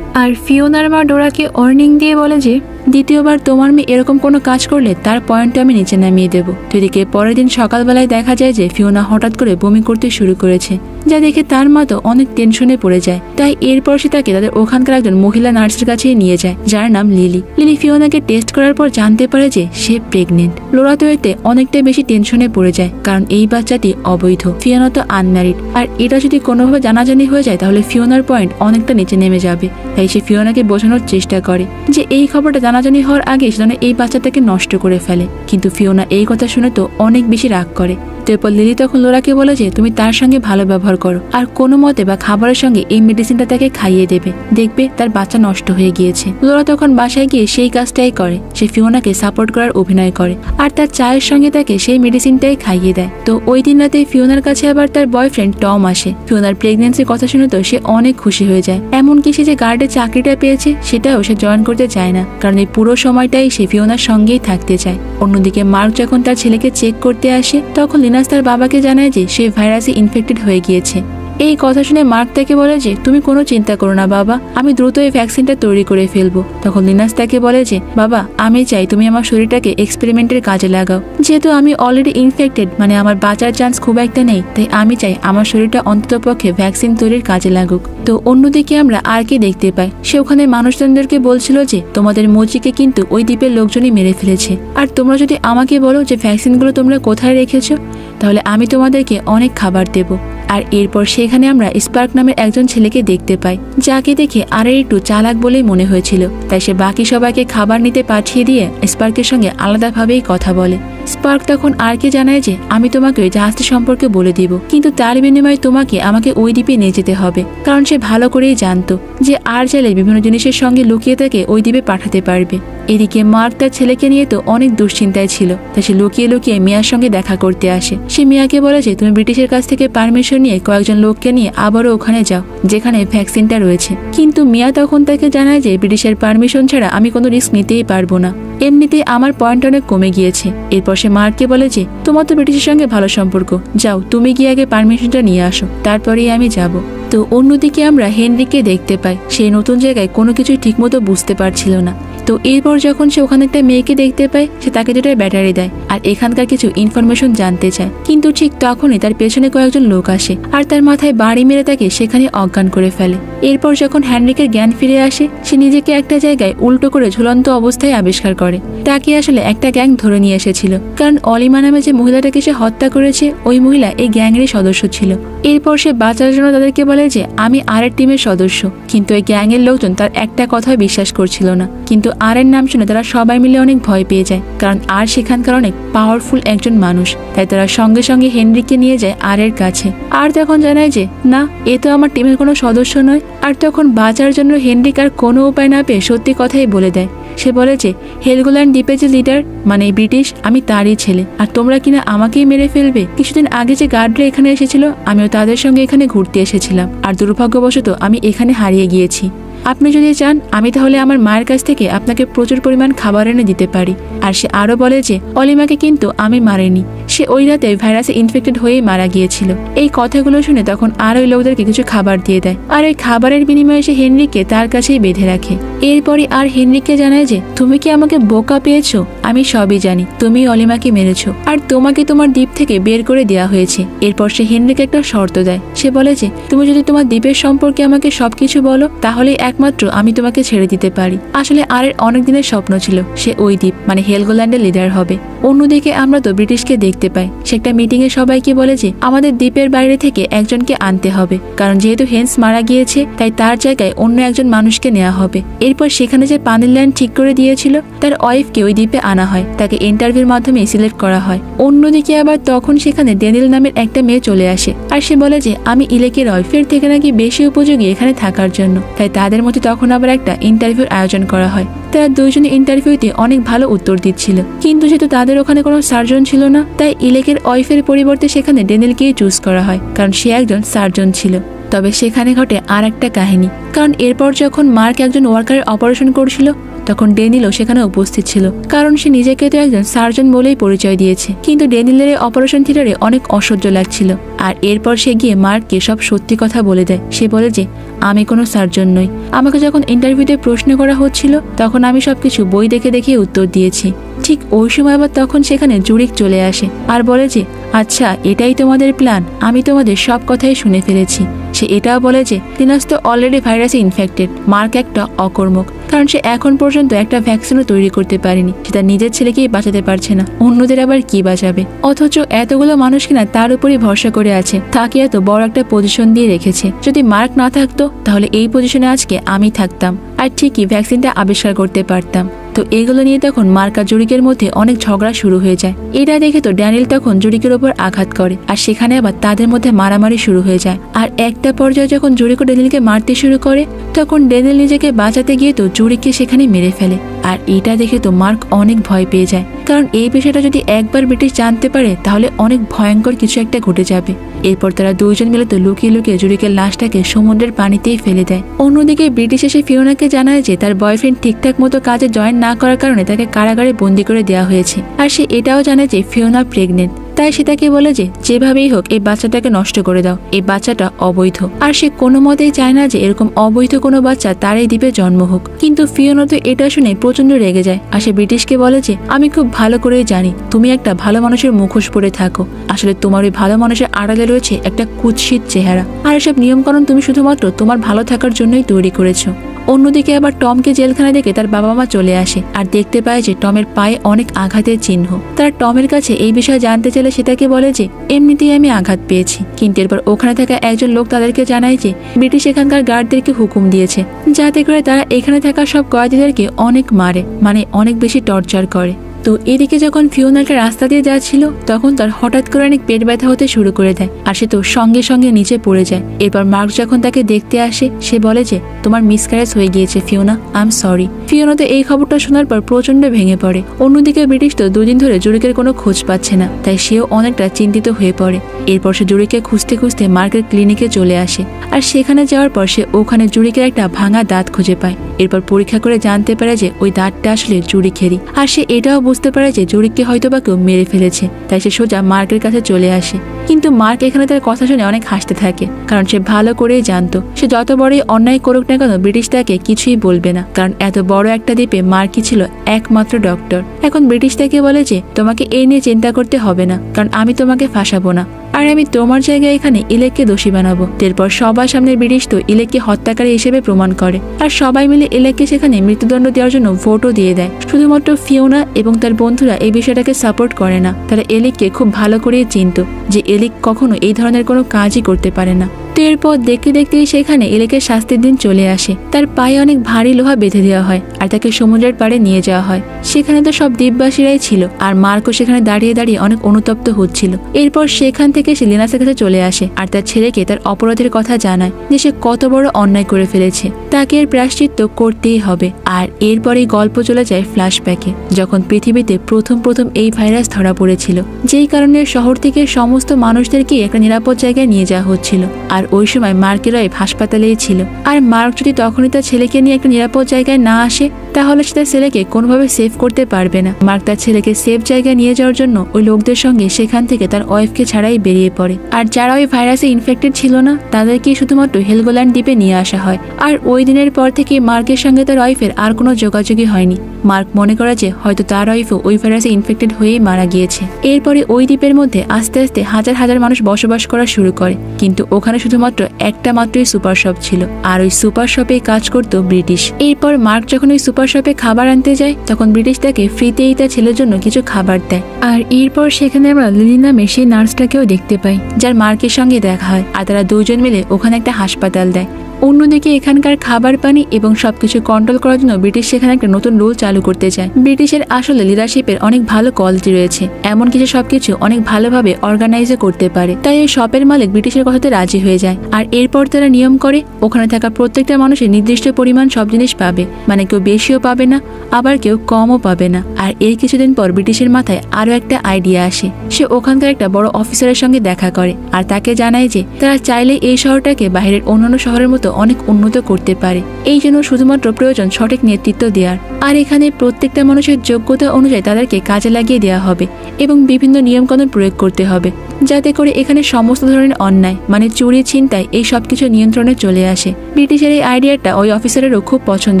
আর ফিওনার মা ডোরাকে ওয়ার্নিং দিয়ে বলে যে দ্বিতীয়বার তোমার মেয়ে এরকম কোনো কাজ করলে তার পয়েন্ট আমি নিচে নামিয়ে দেব। এদিকে পরের দিন সকালবেলায় দেখা যায় যে ফিওনা হঠাৎ করে বমি করতে শুরু করেছে, যা দেখে তার মা তো অনেক টেনশনে পড়ে যায়। তাই এরপর সে তাকে তাদের ওখানকার একজন মহিলা নার্সের কাছে নিয়ে যায়, যার নাম লিলি। লিলি ফিওনাকে টেস্ট করার পর জানতে পারে যে সে প্রেগনেন্ট। লোরা তো এতে অনেকটাই বেশি টেনশনে পড়ে যায়, কারণ এই বাচ্চাটি অবৈধ, ফিওনা তো আনম্যারিড, আর এটা যদি কোনোভাবে জানাজানি হয়ে যায় তাহলে ফিওনার পয়েন্ট অনেকটা নিচে নেমে যাবে। তাই সে ফিওনাকে বোঝানোর চেষ্টা করে যে এই খবরটা জানাজানি হওয়ার আগে সে যেন এই বাচ্চাটাকে নষ্ট করে ফেলে, কিন্তু ফিওনা এই কথা শুনে তো অনেক বেশি রাগ করে। এরপর লিলি তখন লোরাকে বলে যে তুমি তার সঙ্গে ভালো ব্যবহার করো, আর কোনো মতে বা খাবারের সঙ্গে এই মেডিসিনটা তাকে খাইয়ে দেবে, দেখবে তার বাচ্চা নষ্ট হয়ে গিয়েছে। লোরা তখন বাসায় গিয়ে সেই কাজটাই করে, সে ফিওনাকে সাপোর্ট করার অভিনয় করে, আর তার চায়ের সঙ্গে তাকে সেই মেডিসিনটাই খাইয়ে দেয়। তো ওই দিন রাতে ফিওনার কাছে আবার তার বয়ফ্রেন্ড টম আসে। ফিওনার প্রেগনেন্সির কথা শুনে তো সে অনেক খুশি হয়ে যায়, এমনকি সে যে গার্ডের চাকরিটা পেয়েছে সেটাও সে জয়েন করতে চায় না, কারণ এই পুরো সময়টাই সে ফিওনার সঙ্গেই থাকতে চায়। অন্যদিকে মার্ক যখন তার ছেলেকে চেক করতে আসে তখন লিনাস তার বাবাকে জানায় যে সে ভাইরাসে ইনফেক্টেড হয়ে গিয়েছে। এই কথা শুনে মার্ক তাকে বলে যে তুমি কোনো চিন্তা করো না বাবা, আমি দ্রুত এই ভ্যাকসিনটা তৈরি করে ফেলবো। তখন লিনাস তাকে বলে যে বাবা, আমি চাই তুমি আমার শরীরটাকে এক্সপেরিমেন্টের কাজে লাগাও, যেহেতু আমি অলরেডি ইনফেক্টেড, মানে আমার বাঁচার চান্স খুব একটা নেই, তাই আমি চাই আমার শরীরটা অন্ততপক্ষে ভ্যাকসিন তৈরির কাজে লাগুক। তো অন্যদিকে আমরা আর কি দেখতে পাই, সে ওখানে মানুষজনদেরকে বলছিল যে তোমাদের মজিকে কিন্তু ওই দ্বীপের লোকজনই মেরে ফেলেছে, আর তোমরা যদি আমাকে বলো যে ভ্যাকসিনগুলো তোমরা কোথায় রেখেছো তাহলে আমি তোমাদেরকে অনেক খাবার দেব। আর এরপর সেখানে আমরা স্পার্ক নামের একজন ছেলেকে দেখতে পাই, যাকে দেখে আরের একটু চালাক বলেই মনে হয়েছিল, তাই সে বাকি সবাইকে খাবার নিতে পাঠিয়ে দিয়ে স্পার্কের সঙ্গে আলাদাভাবেই কথা বলে। স্পার্ক তখন আরকে জানায় যে আমি তোমাকে ওই জাহাজটি সম্পর্কে বলে দিব, কিন্তু তার বিনিময়ে তোমাকে আমাকে ওই দ্বীপে নিয়ে যেতে হবে, কারণ সে ভালো করেই জানতো যে আর চাইলে বিভিন্ন জিনিসের সঙ্গে লুকিয়ে তাকে ওই দ্বীপে পাঠাতে পারবে। এদিকে মার্ক তার ছেলেকে নিয়ে তো অনেক দুশ্চিন্তায় ছিল, তাই সে লুকিয়ে লুকিয়ে মিয়ার সঙ্গে দেখা করতে আসে। সে মিয়াকে বলে যে তুমি ব্রিটিশের কাছ থেকে পারমিশন নিয়ে কয়েকজন লোককে নিয়ে আবারও ওখানে যাও যেখানে ভ্যাকসিনটা রয়েছে, কিন্তু মিয়া তখন তাকে জানায় যে ব্রিটিশের পারমিশন ছাড়া আমি কোনো রিস্ক নিতেই পারবো না, এমনিতেই আমার পয়েন্ট অনেক কমে গিয়েছে। এরপর সে মার্ককে বলে যে তোমার তো ব্রিটিশের সঙ্গে ভালো সম্পর্ক, যাও তুমি গিয়ে আগে পারমিশনটা নিয়ে আসো, তারপরেই আমি যাব। তো অন্যদিকে আমরা হেনরিকে দেখতে পাই, সেই নতুন জায়গায় কোনো কিছুই ঠিকমতো বুঝতে পারছিল না। তো এরপর যখন সে ওখানে একটা মেয়েকে দেখতে পায়, সে তাকে দুটো ব্যাটারি দেয় আর এখানকার কিছু ইনফরমেশন জানতে চায়, কিন্তু ঠিক তখনই তার পেছনে কয়েকজন লোক আসে আর তার মাথায় বাড়ি মেরে তাকে সেখানে অজ্ঞান করে ফেলে। এরপর যখন হেনরিকের জ্ঞান ফিরে আসে, সে নিজেকে একটা জায়গায় উল্টো করে ঝুলন্ত অবস্থায় আবিষ্কার করে। তাকে আসলে একটা গ্যাং ধরে নিয়ে এসেছিল, কারণ অলিমা নামে যে মহিলাটাকে সে হত্যা করেছে ওই মহিলা এই গ্যাংয়েরই সদস্য ছিল। এরপর সে বাঁচার জন্য তাদেরকে বলে যে আমি আরের টিমের সদস্য, কিন্তু এই গ্যাংয়ের লোকজন তার একটা কথাই বিশ্বাস করছিল না। কিন্তু আরের নাম শুনে তারা সবাই মিলে অনেক ভয় পেয়ে যায়, কারণ আর সেখানকার অনেক পাওয়ারফুল একজন মানুষ, তাই তারা সঙ্গে সঙ্গে হেনরিকে নিয়ে যায় আরের কাছে। আর তখন জানায় যে না, এ তো আমার টিমের কোনো সদস্য নয়। আর তখন বাঁচার জন্য হেনরিক আর কোনো উপায় না পেয়ে সত্যি কথাই বলে দেয়। সে বলে যে হেলগোল্যান্ড দ্বীপের যে লিডার মানে ব্রিটিশ, আমি তারই ছেলে, আর তোমরা কিনা আমাকেই মেরে ফেলবে। কিছুদিন আগে যে গার্ডরা এখানে এসেছিল আমিও তাদের সঙ্গে এখানে ঘুরতে এসেছিলাম, আর দুর্ভাগ্যবশত আমি এখানে হারিয়ে গিয়েছি। আপনি যদি চান আমি তাহলে আমার মায়ের কাছ থেকে আপনাকে প্রচুর পরিমাণ খাবার এনে দিতে পারি। আর সে আরো বলে যে অলিমাকে কিন্তু আমি মারিনি, সে ওই রাতে ভাইরাসে ইনফেক্টেড হয়েই মারা গিয়েছিল। এই কথাগুলো শুনে তখন আর ওই লোকদেরকে কিছু খাবার দিয়ে দেয়, আর ওই খাবারের বিনিময়ে সে হেনরিককে তার কাছেই বেঁধে রাখে। এরপরই আর হেনরিককে জানায় যে তুমি কি আমাকে বোকা পেয়েছো, আমি সবই জানি, তুমি অলিমাকে মেরেছো আর তোমাকে তোমার দ্বীপ থেকে বের করে দেওয়া হয়েছে। এরপর সে হেনরিকে একটা শর্ত দেয়, সে বলে যে তুমি যদি তোমার দ্বীপের সম্পর্কে আমাকে সবকিছু বলো তাহলে একমাত্র আমি তোমাকে ছেড়ে দিতে পারি। আসলে আরের অনেক দিনের স্বপ্ন ছিল সে ওই দ্বীপ মানে হেলগোল্যান্ডের লিডার হবে। অন্যদিকে আমরা তো ব্রিটিশকে দেখতে পাই, সে একটা মিটিং এ সবাইকে বলে যে আমাদের দ্বীপের বাইরে থেকে একজনকে আনতে হবে, কারণ যেহেতু হেন্স মারা গিয়েছে তাই তার জায়গায় অন্য একজন মানুষকে নেওয়া হবে। এরপর সেখানে যে পানির লাইন ঠিক করে দিয়েছিল তার ওয়াইফকে ওই দ্বীপে আনা হয়, তাকে ইন্টারভিউর মাধ্যমে সিলেক্ট করা হয়। অন্যদিকে আবার তখন সেখানে ড্যানিয়েল নামের একটা মেয়ে চলে আসে, আর সে বলে যে আমি ইলেকের ওয়াইফের থেকে নাকি বেশি উপযোগী এখানে থাকার জন্য। তাই তাদের মধ্যে তখন আবার একটা ইন্টারভিউর আয়োজন করা হয়। তারা দুইজনে ইন্টারভিউতে অনেক ভালো উত্তর দিচ্ছিল, কিন্তু যেহেতু তাদের ওখানে কোনো সার্জন ছিল না তাই তাই ইলেকের ওয়াইফের পরিবর্তে সেখানে ড্যানিয়েলকেই চুজ করা হয়, কারণ সে একজন সার্জন ছিল। তবে সেখানে ঘটে আর একটা কাহিনী, কারণ এরপর যখন মার্ক একজন ওয়ার্কারের অপারেশন করছিল তখন ড্যানিয়েলও সেখানে উপস্থিত ছিল, কারণ সে নিজেকে তো একজন সার্জন বলেই পরিচয় দিয়েছে। কিন্তু ড্যানিয়েলের অপারেশন থিয়েটারে অনেক অসহ্য লাগছিল, আর এরপর সে গিয়ে মার্ককে সব সত্যি কথা বলে দেয়। সে বলে যে আমি কোনো সার্জন নই, আমাকে যখন ইন্টারভিউতে প্রশ্ন করা হচ্ছিল তখন আমি সবকিছু বই দেখে দেখে উত্তর দিয়েছি। ঠিক ওই সময় আবার তখন সেখানে জুরিক চলে আসে আর বলে যে আচ্ছা এটাই তোমাদের প্ল্যান, আমি তোমাদের সব কথাই শুনে ফেলেছি। সে এটাও বলে যে লিনাস তো অলরেডি ভাইরাসে ইনফেক্টেড, মার্ক একটা অকর্মক, কারণ সে এখন পর্যন্ত একটা ভ্যাকসিনও তৈরি করতে পারেনি। সে তার নিজের ছেলেকেই বাঁচাতে পারছে না, অন্যদের আবার কি বাঁচাবে? অথচ এতগুলো মানুষ কিনা তার উপরই ভরসা করে আছে, তাকে এত বড় একটা পজিশন দিয়ে রেখেছে। যদি মার্ক না থাকতো তাহলে এই পজিশনে আজকে আমি থাকতাম, আর ঠিকই ভ্যাকসিনটা আবিষ্কার করতে পারতাম। তো এগুলো নিয়ে তখন মার্ক আর জুরিকের মধ্যে অনেক ঝগড়া শুরু হয়ে যায়। এটা দেখে তো ড্যানিয়েল তখন জুরিকের উপর আঘাত করে, আর সেখানে আবার তাদের মধ্যে মারামারি শুরু হয়ে যায়। আর একটা পর্যায়ে যখন জুরিকো ড্যানিয়েলকে মারতে শুরু করে তখন ড্যানিয়েল নিজেকে বাঁচাতে গিয়ে তো জুরিককে সেখানে মেরে ফেলে। আর এটা দেখে তো মার্ক অনেক ভয় পেয়ে যায়, কারণ এই বিষয়টা যদি একবার ব্রিটিশ জানতে পারে তাহলে অনেক ভয়ঙ্কর কিছু একটা ঘটে যাবে। এরপর তারা দুইজন মিলে তো লুকিয়ে লুকিয়ে জুরিকের লাশটাকে সমুদ্রের পানিতেই ফেলে দেয়। অন্যদিকে ব্রিটিশ এসে ফিওনাকে জানায় যে তার বয়ফ্রেন্ড ঠিকঠাক মতো কাজে জয়েন না করার কারণে তাকে কারাগারে বন্দি করে দেওয়া হয়েছে, আর সে এটাও জানে যে ফিওনা প্রেগনেন্ট। তাই সে তাকে বলে যে যেভাবেই হোক এই বাচ্চাটাকে নষ্ট করে দাও, এই বাচ্চাটা অবৈধ। আর সে কোনো মতেই চায় না যে এরকম অবৈধ কোনো বাচ্চা তার এই দ্বীপে জন্ম হোক। কিন্তু ফিওনা তো এটা শুনে প্রচন্ড রেগে যায়, আর সে ব্রিটিশকে বলে যে আমি খুব ভালো করেই জানি তুমি একটা ভালো মানুষের মুখোশ পরে থাকো, আসলে তোমার ওই ভালো মানুষের আড়ালে রয়েছে একটা কুৎসিত চেহারা, আর এসব নিয়মকানুন তুমি শুধুমাত্র তোমার ভালো থাকার জন্যই তৈরি করেছো। অন্যদিকে আবার টমকে জেলখানা দেখে তার বাবা মা চলে আসে আর দেখতে পায় যে টমের পায়ে অনেক আঘাতের চিহ্ন। তারা টমের কাছে এই বিষয়ে জানতে চাইলে সে তাকে বলে যে এমনিতেই আমি আঘাত পেয়েছি। কিন্তু এরপর ওখানে থাকা একজন লোক তাদেরকে জানায় যে ব্রিটিশ এখানকার গার্ডদেরকে হুকুম দিয়েছে যাতে করে তারা এখানে থাকা সব কয়েদিদেরকে অনেক মারে, মানে অনেক বেশি টর্চার করে। তো এদিকে যখন ফিওনা একটা রাস্তা দিয়ে যাচ্ছিল তখন তার হঠাৎ করে অনেক পেট ব্যথা হতে শুরু করে দেয়, আর সে তো সঙ্গে সঙ্গে নিচে পড়ে যায়। এরপর মার্ক যখন তাকে দেখতে আসে সে বলে যে তোমার মিসক্যারেজ হয়ে গিয়েছে Fiona, I am sorry. Fiona তো এই খবরটা শোনার পর প্রচন্ড ভেঙে পড়ে। অন্যদিকে ব্রিটিশ তো দুদিন ধরে জুরিকের কোনো খোঁজ পাচ্ছে না, তাই সেও অনেকটা চিন্তিত হয়ে পড়ে। এরপর সে জুরিকে খুঁজতে খুঁজতে মার্কের ক্লিনিকে চলে আসে, আর সেখানে যাওয়ার পর সে ওখানে জুরিকের একটা ভাঙা দাঁত খুঁজে পায়। এরপর পরীক্ষা করে জানতে পারে যে ওই দাঁতটা আসলে জুরিকেরই, আর সে এটাও বুঝতে পারে যে জুরিককে হয়তো বা কেউ মেরে ফেলেছে। তাই সে সোজা মার্কের কাছে চলে আসে, কিন্তু মার্ক এখানে তার কথা শুনে অনেক হাসতে থাকে, কারণ সে ভালো করেই জানতো সে যত বড়ই অন্যায় করুক না কেন ব্রিটিশ তাকে কিছুই বলবে না, কারণ এত বড় একটা দ্বীপে মার্কই ছিল একমাত্র ডক্টর। এখন ব্রিটিশ তাকে বলে যে তোমাকে এই নিয়ে চিন্তা করতে হবে না, কারণ আমি তোমাকে ফাঁসাবো না, আর আমি তোমার জায়গায় এখানে ইলেককে দোষী বানাবো। এরপর সবার সামনে ব্রিটিশ তো ইলেককে হত্যাকারী হিসেবে প্রমাণ করে, আর সবাই মিলে ইলেককে সেখানে মৃত্যুদণ্ড দেওয়ার জন্য ভোটও দিয়ে দেয়। শুধুমাত্র ফিওনা এবং তার বন্ধুরা এই বিষয়টাকে সাপোর্ট করে না, তারা এলিককে খুব ভালো করেই চিনত যে এলিক কখনো এই ধরনের কোনো কাজই করতে পারে না। তো এরপর দেখতে দেখতেই সেখানে এলিকের শাস্তির দিন চলে আসে। তার পায়ে অনেক ভারী লোহা বেঁধে দেওয়া হয় আর তাকে সমুদ্রের পাড়ে নিয়ে যাওয়া হয়। সেখানে তো সব দ্বীপবাসীরাই ছিল, আর মার্কও সেখানে দাঁড়িয়ে দাঁড়িয়ে অনেক অনুতপ্ত হচ্ছিল। এরপর সেখান থেকে সে লিনাসের কাছে চলে আসে আর তার ছেলেকে তার অপরাধের কথা জানায় যে সে কত বড় অন্যায় করে ফেলেছে, তাকে এর প্রায়শ্চিত্ত করতেই হবে। আর এরপরেই গল্প চলে যায় ফ্ল্যাশব্যাকে, যখন পৃথিবীতে প্রথম এই ভাইরাস ধরা পড়েছিল, যেই কারণে শহর থেকে সমস্ত মানুষদেরকে একটা নিরাপদ জায়গায় নিয়ে যাওয়া হচ্ছিল। আর ওই সময় মার্কের ওয়াইফ হাসপাতালেই ছিল, আর মার্ক যদি তখনই তার ছেলেকে নিয়ে একটা নিরাপদ জায়গায় না আসে তাহলে সে তার ছেলেকে কোনোভাবে সেভ করতে পারবে না। মার্ক তার ছেলেকে সেফ জায়গায় নিয়ে যাওয়ার জন্য ওই লোকদের সঙ্গে সেখান থেকে তার ওয়াইফকে ছাড়াই বেরিয়ে পড়ে। আর যারা ওই ভাইরাসে ইনফেক্টেড ছিল না তাদেরকে শুধুমাত্র হেলগোল্যান্ড দ্বীপে নিয়ে আসা হয়। আর ওই দিনের পর থেকে মার্কের সঙ্গে তার ওয়াইফের আর কোনো যোগাযোগই হয়নি। মার্ক মনে করে যে হয়তো তার ওয়াইফও ওই ভাইরাসে ইনফেক্টেড হয়েই মারা গিয়েছে। এরপরে ওই দ্বীপের মধ্যে আস্তে আস্তে হাজার হাজার মানুষ বসবাস করা শুরু করে, কিন্তু ওখানে শুধুমাত্র একটা মাত্রই সুপার শপ ছিল, আর ওই সুপার শপে কাজ করতো ব্রিটিশ। এরপর মার্ক যখন ওই সুপার শপে খাবার আনতে যায় তখন ব্রিটিশ তাকে ফ্রিতেই তার ছেলের জন্য কিছু খাবার দেয়। আর এরপর সেখানে আমরা লিলি নামে সেই নার্সটাকেও দেখতে পাই, যার মার্কের সঙ্গে দেখা হয়, আর তারা দুজন মিলে ওখানে একটা হাসপাতাল দেয়। অন্যদিকে এখানকার খাবার পানি এবং সবকিছু কন্ট্রোল করার জন্য ব্রিটিশ সেখানে একটা নতুন রুল চালু করতে চায়। ব্রিটিশের আসলে লিডারশিপের অনেক ভালো কোয়ালিটি রয়েছে, এমনকি সে সবকিছু অনেক ভালোভাবে অর্গানাইজও করতে পারে। তাই এই শপের মালিক ব্রিটিশের কথাতে রাজি হয়ে যায়। আর এরপর তারা নিয়ম করে ওখানে থাকা প্রত্যেকটা মানুষের নির্দিষ্ট পরিমাণ সব জিনিস পাবে, মানে কেউ বেশিও পাবে না আবার কেউ কমও পাবে না। আর এর কিছুদিন পর ব্রিটিশের মাথায় আরো একটা আইডিয়া আসে। সে ওখানকার একটা বড় অফিসারের সঙ্গে দেখা করে আর তাকে জানায় যে তারা চাইলে এই শহরটাকে বাইরের অন্যান্য শহরের মতো অনেক উন্নত করতে পারে। এই জন্য শুধুমাত্র প্রয়োজন সঠিক নেতৃত্ব দেওয়ার। আর এখানে প্রত্যেকটা মানুষের যোগ্যতা অনুযায়ী তাদেরকে কাজে লাগিয়ে দেওয়া হবে এবং বিভিন্ন নিয়মকানুন প্রয়োগ করতে হবে, যাতে করে এখানে সমস্ত ধরনের অন্যায় মানে চুরি ছিনতাই এই সবকিছু নিয়ন্ত্রণে চলে আসে। ব্রিটিশের এই আইডিয়াটা ওই অফিসারেরও খুব পছন্দ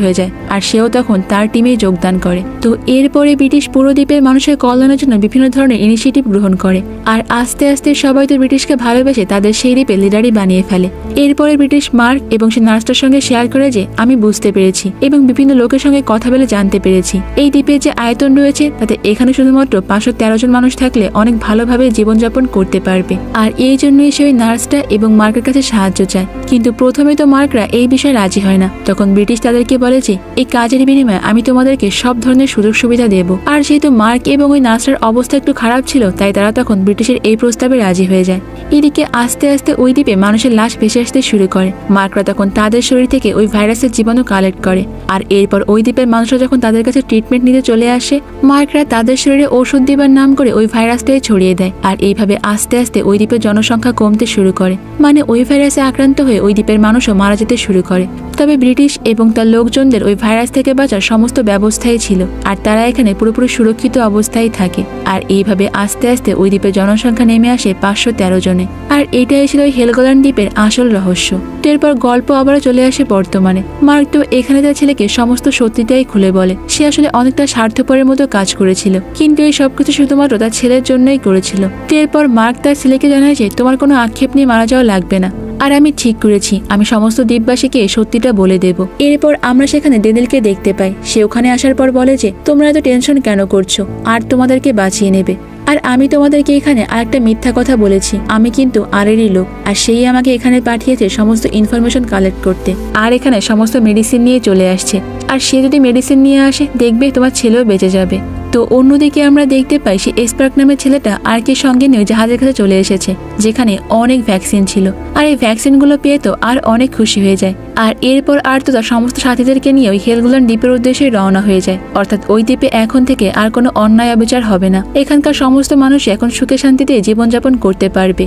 হয়ে যায় আর সেও তখন তার টিমে যোগদান করে। তো এরপরে ব্রিটিশ পুরো দ্বীপের মানুষের কল্যাণের জন্য বিভিন্ন ধরনের ইনিশিয়েটিভ গ্রহণ করে আর আস্তে আস্তে সবাই তো ব্রিটিশকে ভালোবেসে তাদের সেই দ্বীপে লিডারই বানিয়ে ফেলে। এরপরে ব্রিটিশ মার্ক এবং সে নার্সটার সঙ্গে শেয়ার করে যে আমি বুঝতে পেরেছি এবং বিভিন্ন লোকের সঙ্গে কথা বলে জানতে পেরেছি এই দ্বীপের যে আয়তন রয়েছে তাতে এখানে শুধুমাত্র 513 জন মানুষ থাকলে অনেক ভালোভাবে জীবনযাপন করতে পারবে। আর এই জন্যই সে ওই নার্সটা এবং মার্কের কাছে সাহায্য চায়। কিন্তু প্রথমে তো মার্করা এই বিষয়ে রাজি হয় না। তখন ব্রিটিশ তাদেরকে বলে যে এই কাজের বিনিময়ে আমি তোমাদেরকে সব ধরনের সুযোগ সুবিধা দেব। আর যেহেতু মার্ক এবং ওই নার্সটার অবস্থা একটু খারাপ ছিল তাই তারা তখন ব্রিটিশের এই প্রস্তাবে রাজি হয়ে যায়। এদিকে আস্তে আস্তে ওই দ্বীপে মানুষের লাশ ভেসে আসতে শুরু করে। মার্করা তখন তাদের শরীর থেকে ওই ভাইরাসের জীবাণু কালেক্ট করে আর এরপর ওই দ্বীপের মানুষরা যখন তাদের কাছে ট্রিটমেন্ট নিতে চলে আসে মার্করা তাদের শরীরে ওষুধ দেবার নাম করে ওই ভাইরাসটাই ছড়িয়ে দেয়। আর এইভাবে আস্তে আস্তে ওই দ্বীপের জনসংখ্যা কমতে শুরু করে, মানে ওই ভাইরাসে আক্রান্ত হয়ে ওই দ্বীপের মানুষও মারা যেতে শুরু করে। তবে ব্রিটিশ এবং তার লোকজনদের ওই ভাইরাস থেকে বাঁচার সমস্ত ব্যবস্থাই ছিল আর তারা এখানে পুরোপুরি সুরক্ষিত অবস্থায় থাকে। আর এইভাবে আস্তে আস্তে ওই দ্বীপের জনসংখ্যা নেমে আসে 513 জনে। আর এটাই ছিল ওই হেলগোল্যান্ড দ্বীপের আসল রহস্য। এরপর গল্প আবারও চলে আসে বর্তমানে। মার্ক তো এখানে তার ছেলেকে সমস্ত সত্যিটাই খুলে বলে। সে আসলে অনেকটা স্বার্থপরের মতো কাজ করেছিল, কিন্তু এই সবকিছু শুধুমাত্র তার ছেলের জন্যই করেছিল। এরপর মার্ক তার ছেলেকে জানায় যে তোমার কোনো আক্ষেপ নিয়ে মারা যাওয়া লাগবে না আর আমি ঠিক করেছি, আমি সমস্ত দ্বীপবাসীকে সত্যিটা বলে দেব। এরপর আমরা সেখানে ডেনিলকে দেখতে পাই। সে ওখানে আসার পর বলে যে তোমরা এত টেনশন কেন করছো, আর তোমাদেরকে বাঁচিয়ে নেবে। আর আমি তোমাদেরকে এখানে আরেকটা মিথ্যা কথা বলেছি, আমি কিন্তু আরেরই লোক আর সেই আমাকে এখানে পাঠিয়েছে সমস্ত ইনফরমেশন কালেক্ট করতে আর এখানে সমস্ত মেডিসিন নিয়ে চলে আসছে। আর সে যদি মেডিসিন নিয়ে আসে দেখবে তোমার ছেলেও বেঁচে যাবে। তো অন্যদিকে আমরা দেখতে পাই সে এসপার্ক নামের ছেলেটা আর কে সঙ্গে নিয়ে জাহাজের কাছে চলে এসেছে যেখানে অনেক ভ্যাকসিন ছিল। আর এই ভ্যাকসিনগুলো পেয়ে তো আর অনেক খুশি হয়ে যায়। আর এরপর আর তো তার সমস্ত সাথীদেরকে নিয়ে ওই হেলগোল্যান্ড দ্বীপের উদ্দেশ্যে রওনা হয়ে যায়। অর্থাৎ ওই দ্বীপে এখন থেকে আর কোনো অন্যায় অবিচার হবে না। এখানকার সমস্ত মানুষ এখন সুখে শান্তিতে জীবনযাপন করতে পারবে,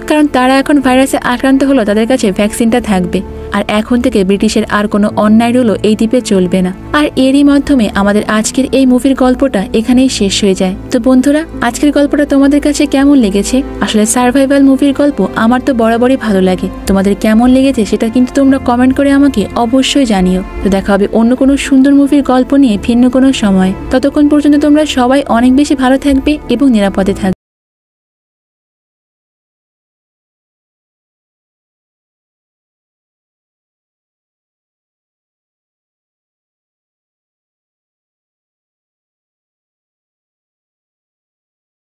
কারণ তারা এখন ভাইরাসে আক্রান্ত হলো তাদের কাছে ভ্যাকসিনটা থাকবে। আর এখন থেকে ব্রিটিশের আর কোনো অন্যায় রুলও এই দ্বীপে চলবে না। আর এরই মাধ্যমে আমাদের আজকের এই মুভির গল্পটা এখানেই শেষ হয়ে যায়। তো বন্ধুরা, আজকের গল্পটা তোমাদের কাছে কেমন লেগেছে? আসলে সার্ভাইভাল মুভির গল্প আমার তো বরাবরই ভালো লাগে। তোমাদের কেমন লেগেছে সেটা কিন্তু তোমরা কমেন্ট করে আমাকে অবশ্যই জানিও। তো দেখা হবে অন্য কোনো সুন্দর মুভির গল্প নিয়ে ভিন্ন কোনো সময়। ততক্ষণ পর্যন্ত তোমরা সবাই অনেক বেশি ভালো থাকবে এবং নিরাপদে থাকবে।